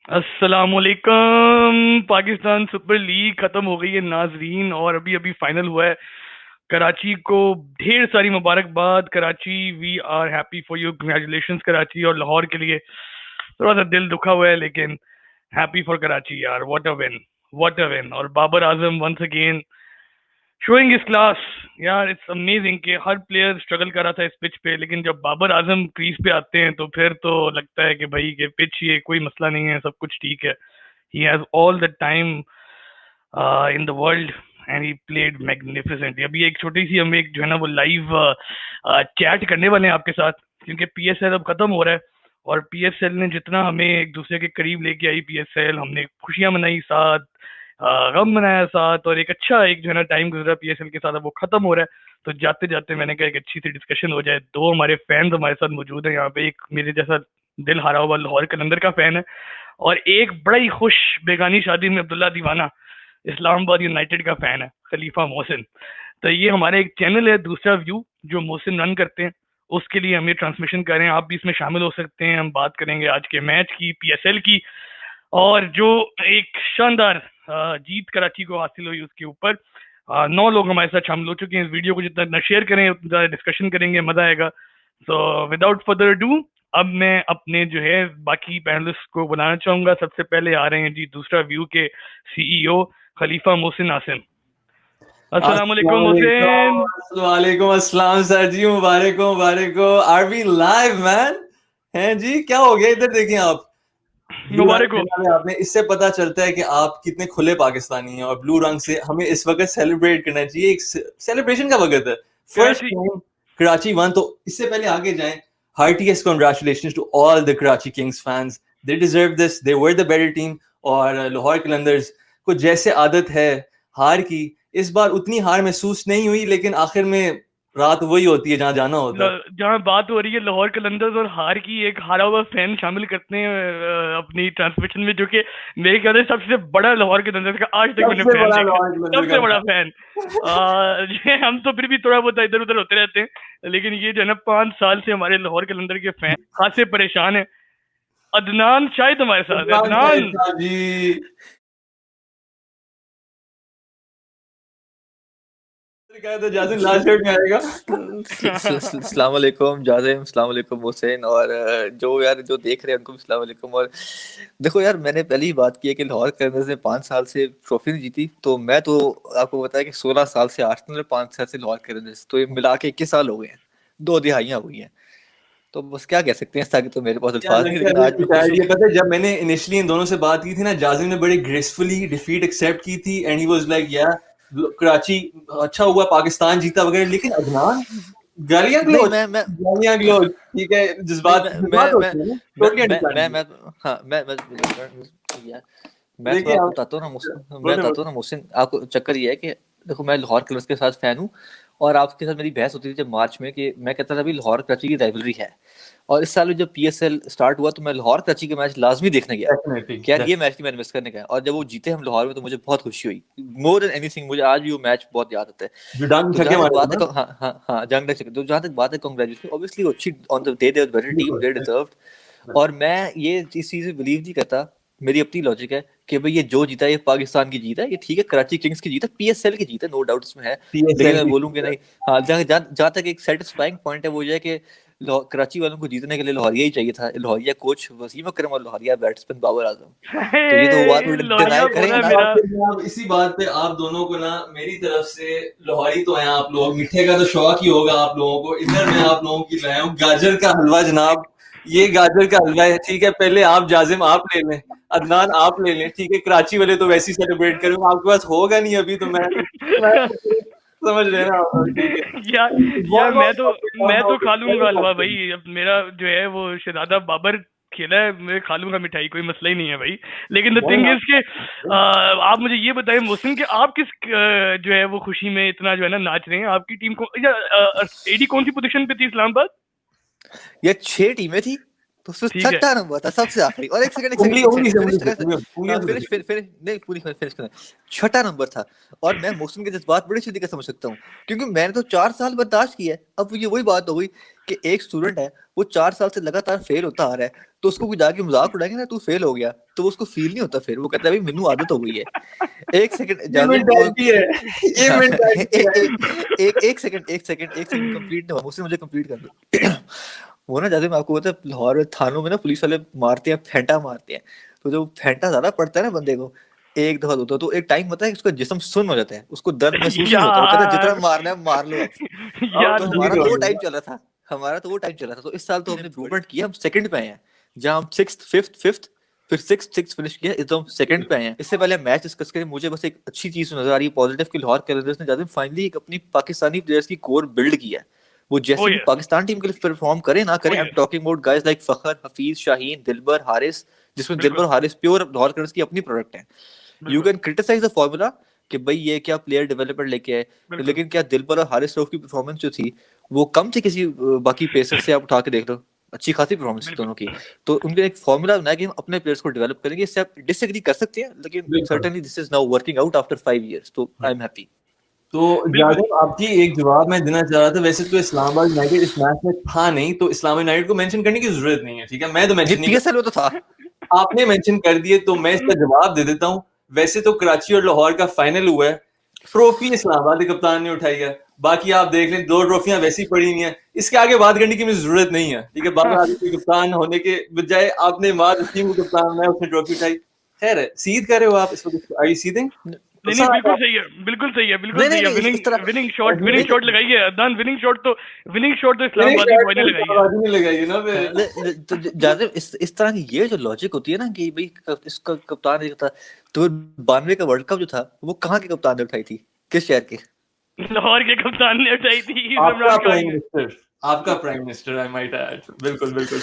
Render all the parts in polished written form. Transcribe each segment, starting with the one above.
अस्सलामुअलैकुम। Pakistan super league खत्म हो गई है नाजरीन, और अभी अभी फाइनल हुआ है। कराची को ढेर सारी मुबारकबाद। Karachi, we are happy for you, congratulations Karachi. और लाहौर के लिए थोड़ा सा दिल दुखा हुआ है, लेकिन हैप्पी फॉर कराची यार। What a win, what a win. और Babar Azam once again showing is class. यार इट्स अमेजिंग कि हर प्लेयर स्ट्रगल कर रहा था इस पिच पे, लेकिन जब बाबर आजम क्रीज पे आते हैं तो फिर तो लगता है कि भाई ये पिच, ये कोई मसला नहीं है, सब कुछ ठीक है। He has all the time in the world and he played magnificent. अभी एक छोटी सी हम एक जो है ना वो लाइव चैट करने वाले हैं आपके साथ, क्योंकि पीएसएल अब खत्म हो रहा है। और पीएसएल ने जितना हमें एक दूसरे के करीब लेके आई, पीएसएल हमने खुशियां मनाई साथ, गम मनाया साथ, और एक अच्छा एक जो है ना टाइम गुजरा पीएसएल के साथ, अब वो खत्म हो रहा है। तो जाते जाते मैंने कहा एक अच्छी सी डिस्कशन हो जाए। दो हमारे फैंस हमारे साथ मौजूद हैं यहाँ पे। एक मेरे जैसा दिल हारा हुआ लाहौर कलंदर का फैन है, और एक बड़ा ही खुश बेगानी शादी में अब्दुल्ला दीवाना इस्लामाबाद यूनाइटेड का फैन है, खलीफा मोहसिन। तो ये हमारा एक चैनल है दूसरा व्यू, जो मोहसिन रन करते हैं, उसके लिए हम ये ट्रांसमिशन कर रहे हैं। आप भी इसमें शामिल हो सकते हैं। हम बात करेंगे आज के मैच की, पीएसएल की, और जो एक शानदार जीत कराची को हासिल हुई उसके ऊपर। 9 लोग हमारे साथ शामिल हो चुके हैं। इस वीडियो को जितना शेयर करें उतना ज़्यादा डिस्कशन करेंगे, मजा आएगा। सो विदाउट फर्दर डू, अब मैं अपने जो है बाकी पैनलिस्ट को बुलाना चाहूंगा। सबसे पहले आ रहे हैं जी दूसरा व्यू के सीईओ खलीफा मोहसिन आसिम। अस्सलाम वालेकुम मोहसिन। वालेकुम अस्सलाम सर जी, मुबारक हो मुबारक हो। Are we live man? हैं जी, क्या हो गया? इधर देखें आप। ब्लू रंग मुबारक हो। पहना है आपने, इससे पता चलता है कि आप कितने खुले पाकिस्तानी हैं। और ब्लू रंग से हमें इस वक्त सेलिब्रेट करना चाहिए, एक सेलिब्रेशन का वक्त है। First Karachi. Time Karachi won. तो इससे पहले आगे जाएं, heartiest congratulations to all the Karachi kings fans. They deserve this, they were the better team. और लाहौर कलंदर्स को जैसे आदत है हार की, इस बार उतनी हार महसूस नहीं हुई, लेकिन आखिर में रात वही होती है जहां जाना होता है। जहाँ बात हो रही है लाहौर कलंदर्स और हार की, एक हारा हुआ फैन शामिल करते हैं अपनी ट्रांसमिशन में, जो कि मेरे ख्याल से सबसे बड़ा लाहौर कलंदर्स का आज तक मैंने सबसे फैन बड़ा देखा। लाहौर कलंदर सबसे बड़ा का फैन। हम तो फिर भी थोड़ा बहुत इधर उधर होते रहते हैं, लेकिन ये जो है ना 5 साल से हमारे लाहौर कलंदर के फैन खासे परेशान है। अदनान शायद हमारे साथ है। फैन अदनान। जी। कहा था जाजिम लास्ट में आएगा। अस्सलाम वालेकुम जाज़िम, अस्सलाम वालेकुम हुसैन, और जो यार जो देख रहे हैं उनको भी अस्सलाम वालेकुम। और देखो यार, मैंने पहले ही बात की है कि लाहौर कलंदर्स ने 5 साल से ट्रॉफी नहीं जीती। तो मैं तो आपको बताया कि 16 साल से आर्सेनल और 5 साल से लाहौर कलंदर्स, तो ये मिला के 21 साल हो गए हैं। 2 दिहाइयां हो गई हैं। तो बस क्या कह सकते हैं, ताकि तो मेरे पास क्या अल्फाज नहीं, लगता लेकिन है आज मैं कुछ खुश हूँ। आइडिया? पता है, जब मैंने इनिशियली इन दोनों से बात की थी ना, जाजिम ने बड़े ग्रेसफुली डिफीट एक्सेप्ट की थी, एंड ही वाज लाइक या कराची अच्छा हुआ पाकिस्तान जीता वगैरह। लेकिन अदनान, गालियां नहीं, गलौज, गालियां गलौज, ठीक है, नहीं, जज्बात मैं जज्बात मैं मैं होते हैं ना, मैं टोटली मैं मैं अंडरस्टैंड। मैं हाँ, यार, मैं थोड़ा देखिए आपको आप बताता हूँ ना मुहसिन, मैं बोले बताता हूँ ना मुहसिन, आपको चक्कर ये है कि देखो, मैं लाहौर कलर्स के साथ फैन हूँ। और आपके साथ मेरी बहस होती थी जब मार्च में, कि मैं कहता था अभी लाहौर कराची की राइवलरी है। और इस साल जब पीएसएल स्टार्ट हुआ तो मैं लाहौर कराची का मैच लाजमी देखने गया डेफिनेटली कि यार ये मैच नहीं मैंने मिस करने का है। और जब वो जीते हम लाहौर में, तो मुझे बहुत खुशी हुई। मोर देन एनीथिंग, मुझे आज भी वो मैच बहुत याद आता है। जुडान तो छक्के जहां तक मारे थे बात है ना। हाँ हाँ हाँ, जंग तक, तो जहां तक बात है कांग्रेचुलेशन, ऑब्वियसली वो अच्छी on the day, they better team, they बिल्कुल। डिजर्व्ड। और मैं ये इस चीज में बिलीव नहीं करता। मेरी अपनी लॉजिक है कि भाई ये जो जीता है ये पाकिस्तान की जीत है। ये ठीक है, कराची किंग्स की जीत है, पीएसएल की जीत है, नो डाउट इसमें है। लेकिन पीएसएल मैं की बोलूँ कि नहीं। हाँ, जहाँ तक एक सेटिस्फाइंग पॉइंट है वो ये है कि कराची वालों को जीतने के लिए लाहौरिया ही चाहिए था। लाहौरिया कोच वसीम अकरम और लाहौरिया बैट्समैन बाबर आजम। तो ये तो बात लोरिया डिनाई करें बोला या इसी ना। मेरा। बात पे जनाब, इसी बात पे आप दोनों को ना, मेरी तरफ से लोहड़ी तो है। आप लोग मीठे का तो शौक ही होगा आप लोगों को। इधर मैं आप लोगों की लाया हूँ गाजर का हलवा जनाब। ये गाजर का हलवा है, ठीक है। पहले आप जाजिम आप ले लें, अदनान आप ले लें, ठीक है। कराची वाले तो वैसे ही सेलिब्रेट करें, आपके पास होगा नहीं अभी। तो मैं समझ रहे हैं ना आप लोग, ठीक है। यार यार, बहुत बहुत मैं तो बहुत खा लूंगा हलवा बहुत भाई। अब मेरा जो है वो शहजादा बाबर खेला है, मैं खा लूंगा मिठाई, कोई मसला ही नहीं है भाई। लेकिन द थिंग इज के आप मुझे ये बताएं मोहसिन, कि आप किस जो है वो खुशी में इतना जो है ना नाच रहे हैं। आपकी टीम को या एडी कौन सी पोजीशन पे थी इस्लामाबाद? ये 6 टीमें थी। तो उसमें ठीक है। छठा नंबर था सबसे आखिरी। और एक सेकंड फिनिश छठा नंबर था। और मैं मोहसिन के जज्बात बड़ी सीधी समझ सकता हूँ, क्योंकि मैंने तो 4 साल बर्दाश्त किया है। अब ये वही बात हो गई कि एक स्टूडेंट है, वो 4 साल से लगातार फेल होता आ रहा है, तो उसको कोई जाके मजाक उड़ाएंगे ना, तू फेल हो गया, तो उसको फील नहीं होता। फिर वो कहता है भाई मेनू आदत हो गई है। एक सेकंड ये जाजिम, मेंटालिटी है, ये मेंटालिटी है। एक सेकंड कंप्लीट नहीं हुआ मुझसे, मुझे कंप्लीट कर दो। वो ना जाजिम, आपको पता है लाहौर में थानों में ना पुलिस वाले मारते हैं, फेंटा मारते हैं। तो जब फेंटा ज्यादा पड़ता है ना बंदे को, एक दफा दो तो एक टाइम होता है कि उसका जिस्म सुन्न हो जाता है, उसको दर्द महसूस नहीं होता, वो कहता है जितना यार मारना है मार लो अब। यार तो हमारा तो वो टाइम चल रहा था, तो इस साल तो हमने इम्प्रूवमेंट किया, हम सेकंड पे आए हैं। जहाँ हम सिक्स्थ फिफ्थ फिर सिक्स फिनिश किया, इस हम सेकंड पे आए हैं। इससे पहले मैच डिस्कस करें, मुझे बस एक अच्छी चीज नजर आ रही है पॉजिटिव कि लाहौर कलंदर्स ने जाते फाइनली एक अपनी पाकिस्तानी प्लेयर्स की कोर बिल्ड किया है। वो ओ जैसे भी यस पाकिस्तान टीम के लिए परफॉर्म करे ना करे, oh I am yes talking about guys like Fakhar, Hafeez, Shaheen, Dilbar, Haris, जिसमें बिल्कुल दिलबर हारिस प्योर लाहौर कलंदर्स की अपनी प्रोडक्ट है। यू बिल्कुल कैन क्रिटिसाइज द फॉर्मूला कि भाई ये क्या प्लेयर डेवलपमेंट लेके आए, बिल्कुल लेकिन क्या दिलबर और हारिस रऊफ की परफॉर्मेंस जो थी वो कम थी किसी बाकी पेसर से? आप उठा के देख लो, अच्छी खासी परफॉर्मेंस थी बिल्कुल दोनों की। तो उनके एक फॉर्मूला बनाया कि हम अपने प्लेयर्स को डेवलप करेंगे। इससे आप डिसएग्री कर सकते हैं, लेकिन बिल्कुल। Certainly this is now working out after 5 years, तो आई एम हैप्पी। तो बिल्कुल जादव, आपकी एक जवाब मैं देना चाह रहा था। वैसे तो इस्लामाबाद यूनाइटेड इस मैच में था नहीं, तो इस्लामाबाद यूनाइटेड को मेंशन करने की जरूरत नहीं है, ठीक है? मैं तो ये मेंशन नहीं पीएसएल में तो था। कर, आपने मेंशन कर दिए तो मैं इसका जवाब दे देता हूँ। वैसे तो कराची और लाहौर का फाइनल हुआ है, ट्रॉफी इस्लामाबाद के कप्तान ने उठाई है। बाकी आप देख लें, 2 ट्रॉफियां वैसी पड़ी हुई हैं, इसके आगे बात करने की मुझे जरूरत नहीं है, ठीक है? बाबर आजम के कप्तान होने के बजाय आपने माद हसीम को कप्तान बनाया, उसने ट्रॉफी उठाई। खैर है, सीध कर रहे हो आप इस वक्त? आई सीधिंग? नहीं नहीं बिल्कुल सही है बिल्कुल सही है बिल्कुल सही है नहीं, इस तरह विनिंग शॉट लगाई है अदनान विनिंग शॉट तो इस्लामाबादी बॉय ने लगाई है इस्लामाबादी ने लगाई है ना फिर। तो ज्यादा इस तरह की ये जो लॉजिक होती है ना कि भाई इसका कप्तान नहीं था, तो 92 का वर्ल्ड कप जो था वो कहाँ के कप्तान ने उठाई थी, किस शहर के? लाहौर के कप्तान ने उठाई थी आपका इमरान खान प्राइम ने मिनिस्टर, आपका prime minister, I might add. बिल्कुल बिल्कुल।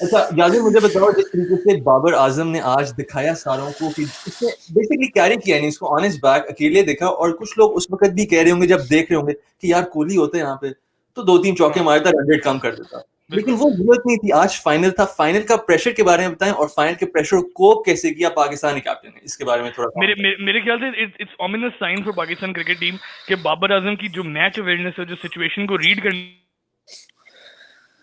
अच्छा याजिर, मुझे बताओ, जिस तरीके से बाबर आजम ने आज दिखाया सारों को कि उसने बेसिकली कैरी किया नहीं, इसको ऑन हिज बैक अकेले देखा। और कुछ लोग उस वक्त भी कह रहे होंगे, जब देख रहे होंगे, कि यार कोहली होते यहाँ पे तो 2-3 चौके हाँ मारता, रन रेट कम कर देता। लेकिन बिल्कुल वो जरूरत नहीं थी। आज फाइनल था, फाइनल का प्रेशर के बारे में बताएं, और फाइनल के प्रेशर को कोप कैसे किया पाकिस्तानी कैप्टन ने, इसके बारे में थोड़ा सा मेरे बताएं। मेरे मेरे ख्याल से it's ominous sign for Pakistan cricket team कि बाबर आजम की जो मैच अवेयरनेस है, जो सिचुएशन को रीड करने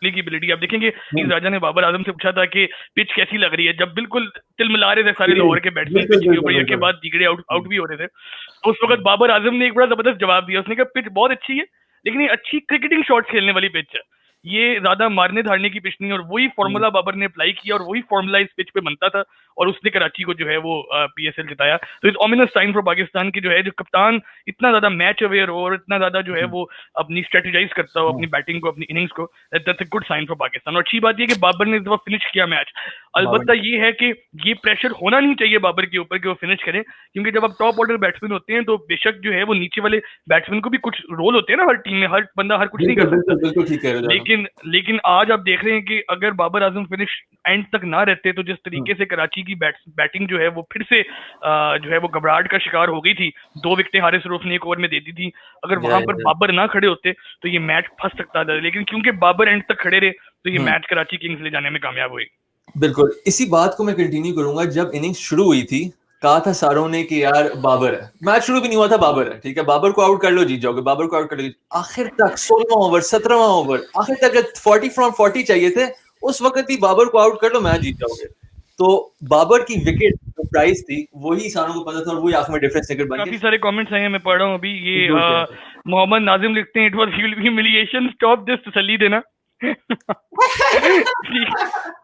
की एबिलिटी, आप देखेंगे इस राजा ने बाबर आजम से पूछा था कि पिच कैसी लग रही है, जब बिल्कुल तिलमिला रहे थे सारे लाहौर के बैट्समैन बिल्कुल पिच के ऊपर, बिल्कुल के बिल्कुल। बाद दिगड़े आउट भी हो रहे थे। तो उस वक्त बाबर आजम ने एक बड़ा जबरदस्त जवाब दिया, उसने कहा पिच बहुत अच्छी है, लेकिन ये अच्छी क्रिकेटिंग शॉट्स खेलने वाली पिच है, ये ज्यादा मारने धारने की पिच नहीं है। और वही फॉर्मूला बाबर ने अप्लाई किया और वही फॉर्मूला इस पिच पे बनता था, और उसने कराची को जो है वो पीएसएल जिताया। तो it's ominous sign for Pakistan की जो है, जो कप्तान इतना ज्यादा मैच अवेयर हो और इतना ज्यादा जो है वो अपनी स्ट्रेटेजाइज करता हो अपनी बैटिंग को, अपनी इनिंग्स को, that's a good sign for Pakistan. और अच्छी बात ये कि बाबर ने इस दफा फिनिश किया मैच। अलबत्ता ये है कि ये प्रेशर होना नहीं चाहिए बाबर के ऊपर कि वो फिनिश करें, क्योंकि जब आप टॉप ऑर्डर बैट्समैन होते हैं तो बेशक जो है वो नीचे वाले बैट्समैन को भी कुछ रोल होते हैं ना, हर टीम में हर बंदा हर कुछ नहीं बिल्कुल कर सकता। बिल्कुल बिल्कुल ठीक कह रहे हो जादव। लेकिन आज आप देख रहे हैं कि अगर बाबर आजम फिनिश एंड तक ना रहते, तो जिस तरीके से कराची की बैटिंग जो है वो फिर से जो है वो घबराहट का शिकार हो गई थी। 2 विकेटें हारिस रऊफ ने एक ओवर में दे दी थी। अगर वहां पर बाबर ना खड़े होते तो ये मैच फंस सकता था, लेकिन क्योंकि बाबर एंड तक खड़े रहे तो ये मैच कराची किंग्स ले जाने में कामयाब हुई। बिल्कुल इसी बात को मैं कंटिन्यू करूंगा। जब इनिंग्स शुरू हुई थी, कहा था सारों ने कि यार बाबर है, मैच शुरू भी नहीं हुआ था, बाबर है, ठीक है, बाबर को आउट कर लो जीत जाओगे, बाबर को आउट कर लो। आखिर तक 16वां ओवर 17वां ओवर, आखिर तक 40 फ्रॉम 40 चाहिए थे, उस वक्त भी बाबर को आउट कर लो, मैच जीत जाओगे। तो बाबर की विकेट जो प्राइस थी वही सारों को पता था, और वही आंख में डिफरेंस निकल बन काफी सारे कमेंट्स आए हैं, मैं पढ़ रहा हूँ अभी। ये गया। मोहम्मद नाजिम लिखते हैं, it was humiliation, stop this, तसल्ली देना। ठीक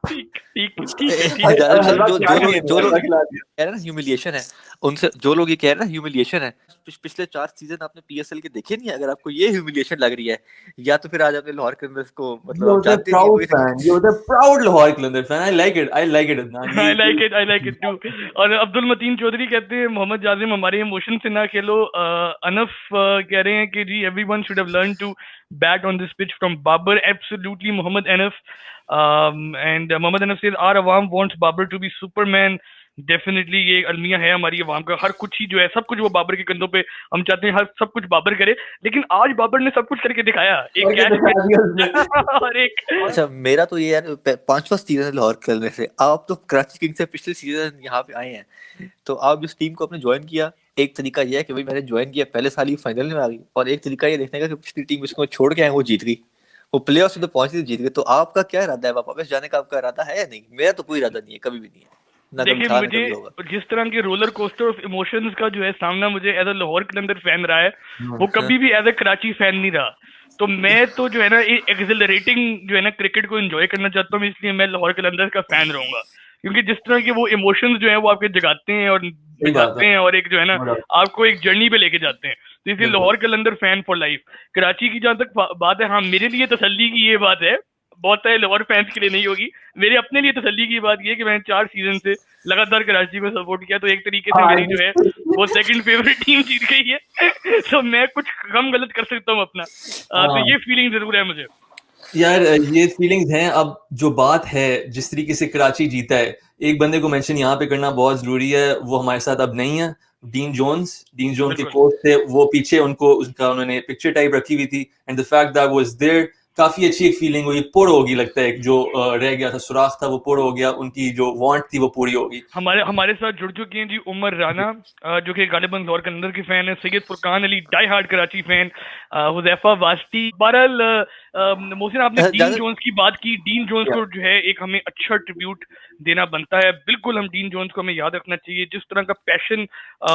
ठीक ठीक ठीक है ठीक है। जो लोग कह रहे हैं ना ह्यूमिलिएशन है, उनसे जो लोग ये कह रहे हैं ना ह्यूमिलिएशन है, पिछले 4 सीजन आपने पीएसएल के देखे नहीं है? अगर आपको ये ह्यूमिलिएशन लग रही है, या तो फिर आज आपने लाहौर कलंदर्स को मतलब आप जानते नहीं। You're the proud Lahore Qalandars fan. I like it. I like it, Adnan. I like it too. और अब्दुल मतीन चौधरी कहते हैं, मोहम्मद जाजिम हमारे इमोशन से ना खेलो। अनफ कह रहे हैं कि जी everyone should have learn to bat on this pitch from Babar. Absolutely Mohammad Anaf. And Mohammad Anaf says our अवाम wants Babar to be superman, definitely ये अलमिया है हमारी अवाम का, हर कुछ ही जो है सब कुछ वो बाबर के कंधों पे, हम चाहते हैं हर सब कुछ बाबर करे, लेकिन आज बाबर ने सब कुछ करके दिखाया, एक करके कैच दिखा दिया उसने। और एक अच्छा मेरा तो ये यार पांचवा सीजन है लाहौर खेलने से। आप तो कराची किंग्स से पिछले सीजन यहाँ पे आए हैं, तो आप जिस टीम को आपने ज्वाइन किया, एक तरीका ये है कि भाई मैंने ज्वाइन किया पहले साल ही फाइनल में आ गई, और एक तरीका ये देखने का कि पिछली टीम इसको छोड़ के आए वो जीत गई, वो प्लेऑफ्स में तो पहुंची थी, जीत गए। तो आपका क्या इरादा है, वापस जाने का आपका इरादा है या नहीं? मेरा तो कोई इरादा नहीं है, कभी भी नहीं है, ना कभी देखिए था ना मुझे कभी होगा। जिस तरह के रोलर कोस्टर ऑफ इमोशंस का जो है सामना मुझे as a Lahore Qalandar fan रहा है, वो कभी भी एज अ कराची फैन नहीं रहा। तो मैं तो जो है ना एक्सिलरेटिंग जो है ना क्रिकेट को एंजॉय करना चाहता हूँ, इसलिए मैं लाहौर कलंदर का फैन रहूंगा, क्योंकि जिस तरह के वो इमोशंस जो है वो आपके जगाते हैं और सही बात बिठाते है। हैं और एक जो है ना No doubt। आपको एक जर्नी पे लेके जाते हैं, तो इसलिए बिल्कुल। Lahore Qalandar fan for life. Karachi की जहां तक बात है, हाँ मेरे लिए तसल्ली की ये बात है, बहुत सारे लाहौर फैंस के लिए नहीं होगी, मेरे अपने लिए तसल्ली की बात ये है कि मैंने 4 सीजन से लगातार कराची में सपोर्ट किया, तो एक तरीके से हाँ मेरी जो है वो सेकंड फेवरेट टीम जीत गई है तो मैं कुछ कम गलत कर सकता हूँ अपना। तो हाँ ये फीलिंग जरूर है मुझे। यार, ये फीलिंग्स हैं। अब जो बात है जिस तरीके से कराची जीता है, एक बंदे को मेंशन यहाँ पे करना बहुत जरूरी है, वो हमारे साथ अब नहीं है। डीन जोन्स के बिल्कुल कोच थे वो, पीछे उनको उसका उन्होंने पिक्चर टाइप रखी हुई थी, and the fact that was there, काफी अच्छी एक फीलिंग हुई, पूर्ण होगी लगता है। जो रह गया था, सुराख था, वो पूर्ण हो गया, उनकी जो वांट थी वो पूरी होगी। हमारे हमारे साथ जुड़ चुके हैं जी उमर राना, जो कि गालिबन लाहौर कलंदर के फैन है, Syed Furqan Ali die hard Karachi fan, Huzaifa Wasti. बहरहाल मोहसिन आपने डीन ज्यादा जोन्स की बात की, डीन जोन्स को जो है एक हमें अच्छा ट्रिब्यूट देना बनता है, बिल्कुल हम डीन जोन्स को हमें याद रखना चाहिए, जिस तरह का पैशन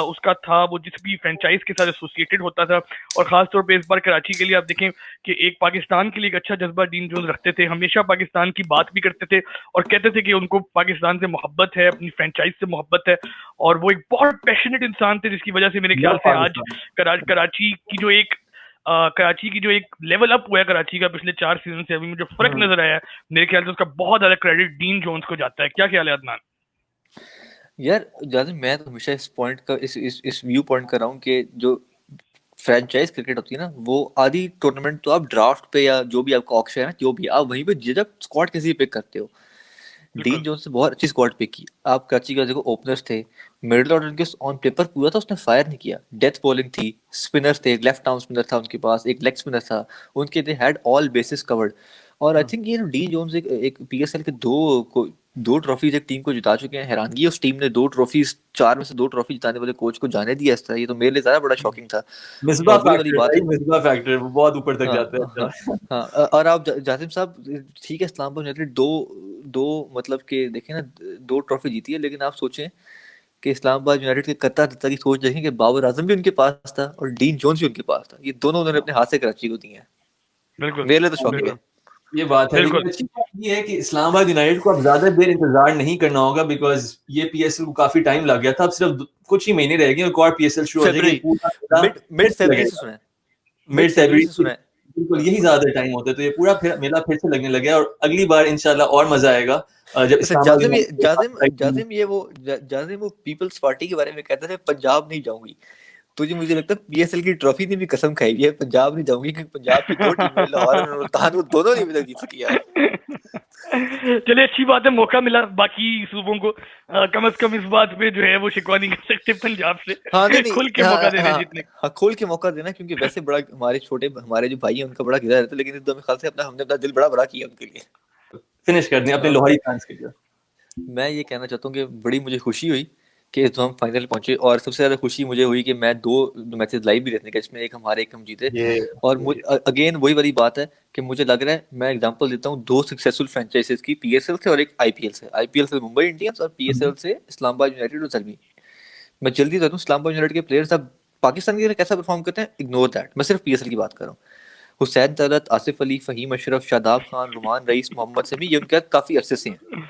उसका था, वो जिस भी फ्रेंचाइज के साथ एसोसिएटेड होता था, और खासतौर पे इस बार कराची के लिए आप देखें कि एक पाकिस्तान के लिए एक अच्छा जज्बा डीन जोन्स रखते थे, हमेशा पाकिस्तान की बात भी करते थे और कहते थे कि उनको पाकिस्तान से मोहब्बत है, अपनी फ्रेंचाइज से मोहब्बत है, और वो एक बहुत पैशनेट इंसान थे, जिसकी वजह से मेरे ख्याल से आज कराची की जो एक लेवल अप हुआ है कराची का पिछले 4 सीजन से, अभी मुझे फर्क नजर आया है, मेरे ख्याल से उसका बहुत ज्यादा क्रेडिट डीन जोन्स को जाता है। क्या ख्याल है अदनान? यार ज्यादा मैं तो हमेशा इस पॉइंट का इस व्यू पॉइंट कर रहा हूँ कि जो फ्रेंचाइज क्रिकेट होती है ना, वो आधी टूर्नामेंट तो आप ड्राफ्ट पे या जो भी आपका ऑक्शन है ना, जो भी आप वहीं पे जब स्क्वाड किसी पिक करते हो। डीन बिल्कुल जोन्स ने बहुत अच्छी स्क्वाड पिक की। आप कराची का देखो, ओपनर्स थे, मिडिल ऑर्डर के ऑन पेपर पूरा था, उसने फायर नहीं किया, डेथ बॉलिंग थी, स्पिनर्स थे, एक लेफ्ट आर्म स्पिनर था उनके पास, एक लेग स्पिनर था, उनके they had all basis covered. और आई थिंक ये डीन जोन्स एक पीएसएल के दो ट्रॉफीज एक टीम को जिता चुके हैं। हैरानगी है उस टीम ने 2 ट्रॉफीज, 4 में से 2 ट्रॉफी जिताने वाले कोच को जाने दिया इस तरह, ये तो मेरे लिए ज्यादा बड़ा शॉकिंग था। मिसबा और वही वाली फैक्टर बात भाई, है। मिसबा फैक्टर वो बहुत ऊपर तक हाँ जाता हाँ है। हाँ और आप जासिम साहब ठीक है, इस्लामाबाद यूनाइटेड दो दो मतलब के देखें ना, 2 ट्रॉफी जीती है, लेकिन आप सोचें कि इस्लामाबाद यूनाइटेड के कर्ता धर्ता की सोच देखें कि बाबर आजम भी उनके पास था और डीन जोन्स भी उनके पास था, ये दोनों उन्होंने अपने हाथ से कराची को दिए हैं। बिल्कुल मेरे लिए तो शॉकिंग बिल्कुल है। ये बात है, बिल्कुल लेकिन अच्छी बात ये है कि इस्लामाबाद यूनाइटेड को अब ज्यादा देर इंतजार नहीं करना होगा, बिकॉज ये पीएसएल को काफी टाइम लग गया था, अब सिर्फ कुछ ही महीने रह गए और पीएसएल शुरू हो जाएगी। फरवरी, पूरा मेला मिड फिर मिड से फरवरी से लगेगा, सुना है, मिड मिड फरवरी फरवरी, से सुना है। बिल्कुल यही ज्यादा टाइम होता है, तो ये पूरा फिर मेला फिर से लगने लगे और अगली बार इंशाल्लाह और मजा आएगा जब अच्छा इस्लामाबाद जाजिम, ये यूनाइटेड के जाजिम साथ। जाजिम ये वो जाजिम वो पीपल्स पार्टी के बारे में कहते थे पंजाब नहीं जाऊंगी, तो जी मुझे लगता है पीएसएल की ट्रॉफी ने भी कसम खाई हुई है पंजाब नहीं जाऊंगी, क्योंकि पंजाब की 2 टीमें लाहौर और मुल्तान, वो दोनों नहीं अभी तक जीत सकी यार। चलिए अच्छी बात है, मौका मिला बाकी सूबों को, कम से कम इस बात पे जो है वो शिकवा नहीं कर सकते पंजाब से हाँ नहीं खुल नहीं, के हाँ मौका देने हाँ जीतने हाँ, खोल के मौका देना, क्योंकि वैसे बड़ा हमारे जो भाई हैं उनका बड़ा गिरा रहता है, लेकिन इस दो में ख्याल से हमने अपना दिल बड़ा बड़ा किया उनके लिए। फिनिश कर दें अपने अ, लोहाई फैंस के लिए। मैं ये कहना चाहता हूँ कि बड़ी मुझे खुशी हुई कि तो हम फाइनल पहुंचे, और सबसे ज्यादा खुशी मुझे हुई कि मैं 2 मैचेस लाइव भी देखने का, जिसमें एक हमारे एक हम जीते। ये और अगेन वही वाली बात है कि मुझे लग रहा है, मैं एग्जांपल देता हूँ 2 सक्सेसफुल फ्रेंचाइजीज की, पीएसएल से और एक आईपीएल से। आईपीएल से मुंबई इंडियंस और पीएसएल से इस्लामाबाद यूनाइटेड और जर्मी। मैं जल्दी बता दूं, इस्लामाबाद यूनाइटेड के प्लेयर्स अब पाकिस्तान के लिए कैसा परफॉर्म करते हैं, इग्नोर दैट, मैं सिर्फ पीएसएल की बात कर रहा हूँ। हुसैन तलत, आसिफ अली, फहीम अशरफ, शादाब खान, रुमान रईस, मोहम्मद समी, ये उनके काफी अरसे से हैं।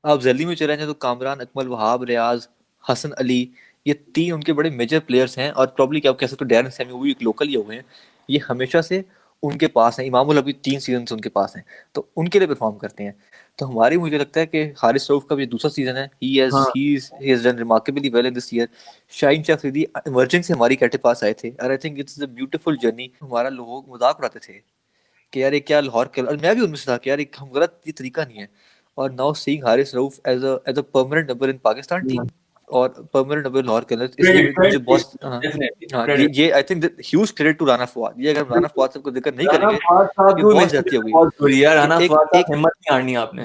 आप जल्दी में चले जाए तो कामरान अकमल, वहाब रियाज, हसन अली, ये 3 उनके बड़े मेजर प्लेयर्स हैं। और प्रॉब्ली क्या आप कह सकते हो डैरन सैमी, वो भी एक लोकल ही हुए हैं, ये हमेशा से उनके पास हैं। इमामुल अभी 3 सीजन से उनके पास हैं, तो उनके लिए परफॉर्म करते हैं। तो हमारी मुझे लगता है कि हारिस रऊफ का भी दूसरा सीजन है, he has done remarkably well in this year. Shaheen Shah Afridi emerging से हमारी कैटे पास आए थे, और I think it's a beautiful journey. हमारा लोग मजाक उड़ाते थे कि यार ये क्या लाहौर के, और मैं भी उनमें से था कि यार हम गलत, ये तरीका नहीं है। और now seeing Haris Rauf as a permanent number in Pakistan team और परमानेंट नंबर लाहौर कलर्स, इसलिए मुझे बहुत ये I think huge credit to Rana Fawad. ये अगर राना फवाद सबको जिक्र नहीं करेंगे ये बहुत ज्यादती हो गई। राना फवाद का हिम्मत नहीं हारनी आपने।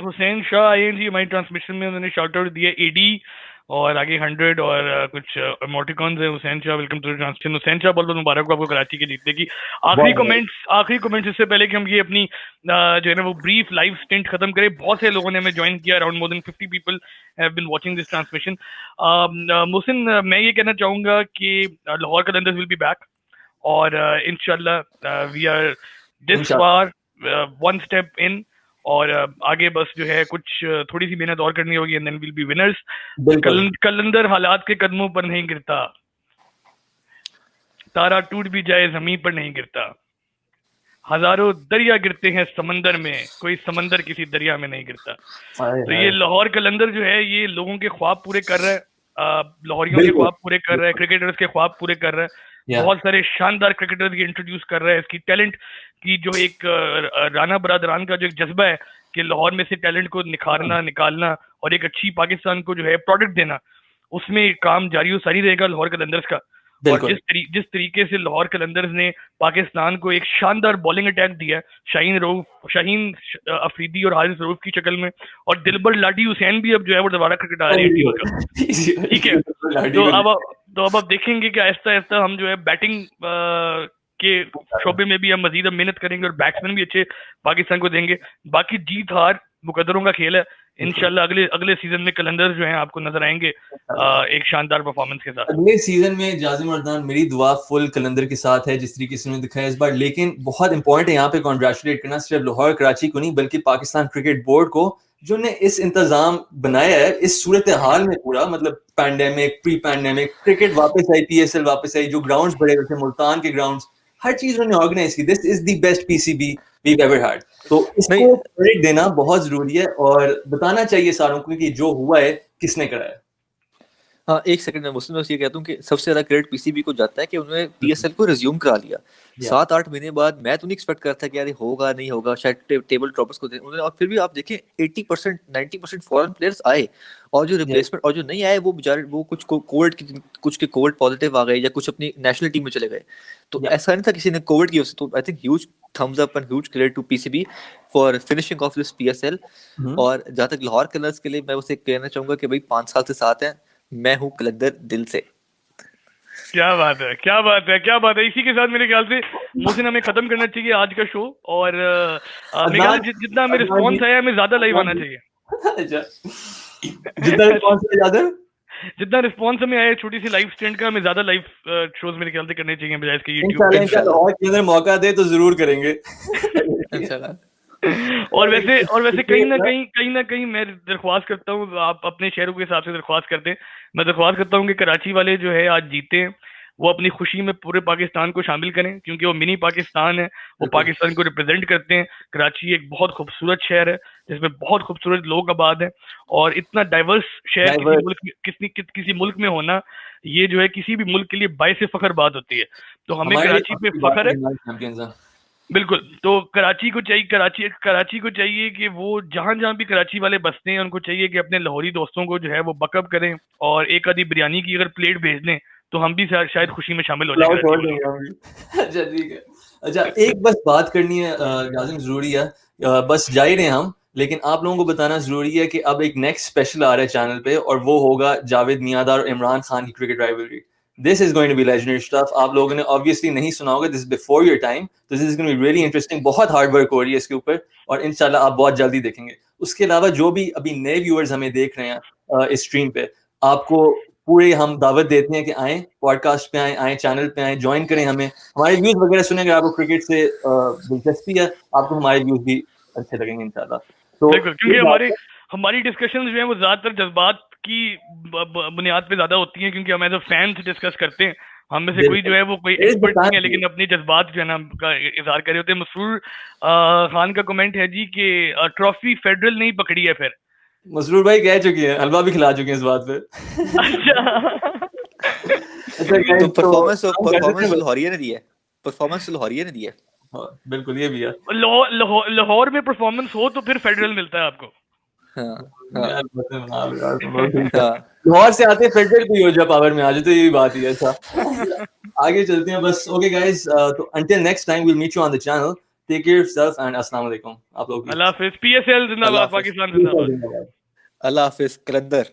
हुसैन शाह आईएनजी हमारी ट्रांसमिशन में उन्होंने शाउट आउट दिया एडी और आगे 100 और कुछ इमोटिकॉन्स है। Hussain Shah welcome to the transmission. Hussain Shah बहुत बहुत मुबारक हो आपको कराची के जीतने की। आखिरी कमेंट्स इससे पहले कि हम ये अपनी जो है ना वो ब्रीफ लाइव स्टिंट खत्म करें। बहुत से लोगों ने हमें ज्वाइन किया, around more than 50 people have been watching this transmission. Mohsin, मैं ये कहना चाहूंगा कि Lahore Qalandars will be back और इंशाल्लाह we are this far one step in और आगे बस जो है कुछ थोड़ी सी मेहनत और करनी होगी and then will be winners. Qalandar हालात के कदमों पर नहीं गिरता, तारा टूट भी जाए जमीन पर नहीं गिरता, हजारों दरिया गिरते हैं समंदर में, कोई समंदर किसी दरिया में नहीं गिरता। तो ये लाहौर कलंदर जो है ये लोगों के ख्वाब पूरे कर रहा है, लाहौरियों के ख्वाब पूरे कर रहा है, क्रिकेटर्स के ख्वाब पूरे कर रहा है। बहुत सारे शानदार क्रिकेटर्स की इंट्रोड्यूस कर रहा है। इसकी टैलेंट की जो एक राना बरादरान का जो एक जज्बा है कि लाहौर में से टैलेंट को निखारना, निकालना और एक अच्छी पाकिस्तान को जो है प्रोडक्ट देना, उसमें काम जारी और सारी रहेगा लाहौर कलंदर्स का। और जिस तरीके से लाहौर कलंदर्स ने पाकिस्तान को एक शानदार बॉलिंग अटैक दिया, शाहीन अफरीदी और हारिस रऊफ की शक्ल में, और दिलबर लाडी हुसैन भी अब जो है वो दोबारा क्रिकेट आ रही है टीम का। ठीक है, तो अब आप देखेंगे कि आहिस्ता आहिस्ता हम जो है बैटिंग के शोबे में भी हम मजीद मेहनत करेंगे और बैट्समैन भी अच्छे पाकिस्तान को देंगे। बाकी जीत हार मुकद्दरों का खेल है। इंशाल्लाह अगले सीजन में कलंदर्स जो हैं आपको नजर आएंगे एक शानदार परफॉर्मेंस के साथ। अगले सीजन में जाजिम अर्दान मेरी दुआ फुल कलंदर के साथ है जिस तरीके से उन्होंने दिखाया इस बार। लेकिन बहुत इंपॉर्टेंट है यहाँ पे कॉन्ग्रेचुलेट करना सिर्फ लाहौर कराची को नहीं बल्कि पाकिस्तान क्रिकेट बोर्ड को, जो ने इस इंतजाम बनाया है इस सूरत हाल में पूरा, मतलब पैंडेमिक, प्री पैंडेमिक, क्रिकेट वापस आई, PSL वापस आई, जो ग्राउंड्स बड़े हुए थे, मुल्तान के ग्राउंड्स, हर चीज उन्होंने ऑर्गेनाइज की। This is the best PCB we've ever had। तो इसको क्रेडिट देना बहुत जरूरी है और बताना चाहिए सारों को कि जो हुआ है किसने कराया। हाँ, एक सेकंड में मुस्लिम ये कहता हूँ कि सबसे ज्यादा क्रेडिट PCB को जाता है कि उन्होंने PSL को रिज्यूम करा लिया 7-8 महीने बाद। मैं तो नहीं एक्सपेक्ट करता कि यार होगा नहीं होगा, शायद टेबल टॉपर्स को उन्होंने, और फिर भी आप देखें 80% 90% फॉरेन प्लेयर्स आए और जो रिप्लेसमेंट और जो नहीं आए वो बेचारे वो कुछ के कोविड पॉजिटिव आ गए या कुछ अपनी नेशनल टीम में चले गए। तो ऐसा नहीं था किसी ने कोविड की वजह से। तो I think huge thumbs up and huge credit to PCB for finishing off this PSL। और जहाँ तक लाहौर कलर्स के लिए मैं उसे कहना चाहूंगा कि भाई 5 साल से साथ हैं, मैं हूँ कलंदर दिल से। क्या बात है, क्या बात है, क्या बात है। इसी के साथ मेरे ख्याल से मोहसिन हमें खत्म करना चाहिए आज का शो और मेरे ख्याल से जितना हमें रिस्पॉन्स आया हमें ज्यादा लाइव आना चाहिए। जितना रिस्पॉन्स हमें आया छोटी सी लाइव स्टैंड का, हमें ज्यादा लाइव शोज मेरे ख्याल से करने चाहिए बजाय इसके यूट्यूब पे। मौका दे तो जरूर करेंगे। और वैसे कहीं ना कहीं मैं दरख्वास्त करता हूँ, आप अपने शहरों के हिसाब से दरख्वास्त करते हैं, मैं दरख्वास्त करता हूँ कि कराची वाले जो है आज जीते हैं वो अपनी खुशी में पूरे पाकिस्तान को शामिल करें, क्योंकि वो मिनी पाकिस्तान है, वो पाकिस्तान को रिप्रेजेंट करते हैं। कराची एक बहुत खूबसूरत शहर है जिसमें बहुत खूबसूरत लोग आबाद हैं और इतना डाइवर्स शहर किसी मुल्क में होना, ये जो है किसी भी मुल्क के लिए बायसे फख्र बात होती है। तो हमें कराची पे फख्र है बिल्कुल। तो कराची को चाहिए कि वो जहां भी कराची वाले बसते हैं उनको चाहिए कि अपने लाहौरी दोस्तों को जो है वो बकअप करें और एक आधी बिरयानी की अगर प्लेट भेज दें तो हम भी शायद खुशी में शामिल हो जाएंगे। अच्छा ठीक है। अच्छा एक बस बात करनी है जाजिम, जरूरी है, बस जा ही रहे हम, लेकिन आप लोगों को बताना जरूरी है कि अब एक नेक्स्ट स्पेशल आ रहा है चैनल पे और वो होगा जावेद मियांदार और इमरान खान की cricket rivalry. This is going to be legendary stuff। आप लोगों ने obviously नहीं सुना होगा, this is before your time, तो this is going to be really interesting। बहुत हार्ड वर्क हो रही है इसके ऊपर और इंशाल्लाह आप बहुत जल्दी देखेंगे। उसके अलावा जो भी अभी नए व्यूअर्स हमें देख रहे हैं इस स्ट्रीम पे, आपको पूरे हम दावत देते हैं कि आएँ पॉडकास्ट पे, आएँ चैनल पे, आएँ ज्वाइन करें हमें, हमारे व्यूज वगैरह सुनें। अगर आपको क्रिकेट से दिलचस्पी है आपको हमारे व्यूज भी अच्छे लगेंगे इंशाल्लाह। तो क्योंकि हमारी डिस्कशन जो है वो ज्यादातर जज्बात की बुनियाद पे ज्यादा होती हैं, क्योंकि हम एज अ फैंस डिस्कस करते हैं। हम में से कोई जो है वो कोई एक्सपर्ट नहीं है, लेकिन अपनी जज्बात जो है ना का इजहार कर रहे होते हैं। मसरूर खान का कमेंट है जी कि ट्रॉफी फेडरल नहीं पकड़ी है। फिर मसरूर भाई कह चुकी है, हलवा भी खिला चुके हैं इस बात पे। तो परफॉर्मेंस लाहौरिया ने दी है, बिल्कुल ये भी है लाहौर में परफॉर्मेंस हो तो फिर फेडरल मिलता है आपको। हाँ यार बातें बना लो यार तुम लोग, ठीक है। हाँ लाहौर से आते फेडरल भी हो जाए पावर में आ जाए तो ये बात ही है। अच्छा आगे चलते हैं बस। ओके गाइस, तो until next time will meet you on the channel, take care of yourself and अस्सलाम वालेकुम आप लोग भी। अल्लाह हाफिज, PSL अल्लाह जिंदाबाद, हाफिज पाकिस्तान जिंदाबाद। अल्लाह हाफिज कलंदर।